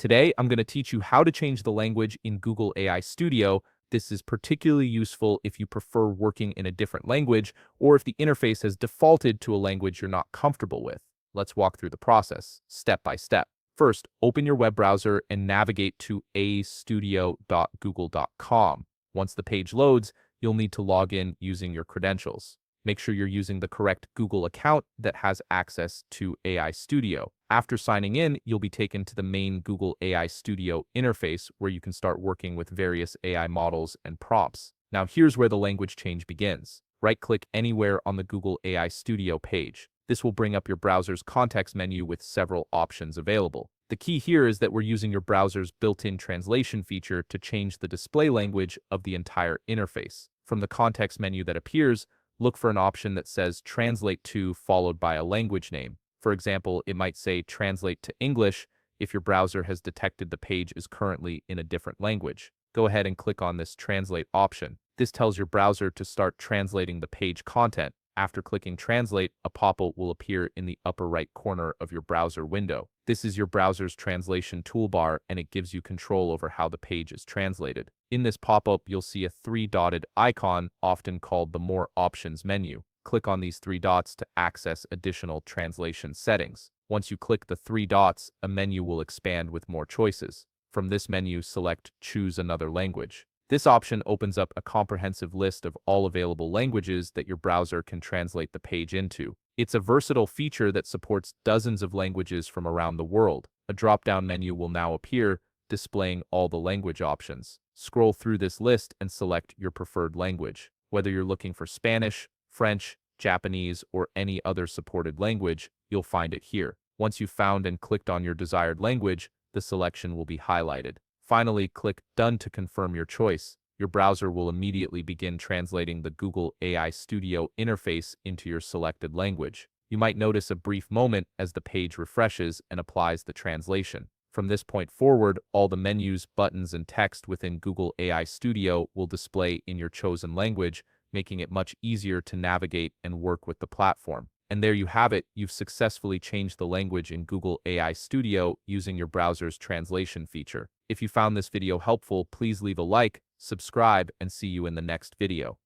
Today, I'm going to teach you how to change the language in Google AI Studio. This is particularly useful if you prefer working in a different language or if the interface has defaulted to a language you're not comfortable with. Let's walk through the process, step by step. First, open your web browser and navigate to astudio.google.com. Once the page loads, you'll need to log in using your credentials. Make sure you're using the correct Google account that has access to AI Studio. After signing in, you'll be taken to the main Google AI Studio interface where you can start working with various AI models and prompts. Now here's where the language change begins. Right-click anywhere on the Google AI Studio page. This will bring up your browser's context menu with several options available. The key here is that we're using your browser's built-in translation feature to change the display language of the entire interface. From the context menu that appears, look for an option that says Translate to followed by a language name. For example, it might say Translate to English if your browser has detected the page is currently in a different language. Go ahead and click on this Translate option. This tells your browser to start translating the page content. After clicking Translate, a pop-up will appear in the upper right corner of your browser window. This is your browser's translation toolbar, and it gives you control over how the page is translated. In this pop-up, you'll see a three-dotted icon, often called the More Options menu. Click on these three dots to access additional translation settings. Once you click the three dots, a menu will expand with more choices. From this menu, select Choose Another Language. This option opens up a comprehensive list of all available languages that your browser can translate the page into. It's a versatile feature that supports dozens of languages from around the world. A drop-down menu will now appear, displaying all the language options. Scroll through this list and select your preferred language. Whether you're looking for Spanish, French, Japanese, or any other supported language, you'll find it here. Once you've found and clicked on your desired language, the selection will be highlighted. Finally, click Done to confirm your choice. Your browser will immediately begin translating the Google AI Studio interface into your selected language. You might notice a brief moment as the page refreshes and applies the translation. From this point forward, all the menus, buttons, and text within Google AI Studio will display in your chosen language, making it much easier to navigate and work with the platform. And there you have it, you've successfully changed the language in Google AI Studio using your browser's translation feature. If you found this video helpful, please leave a like, subscribe, and see you in the next video.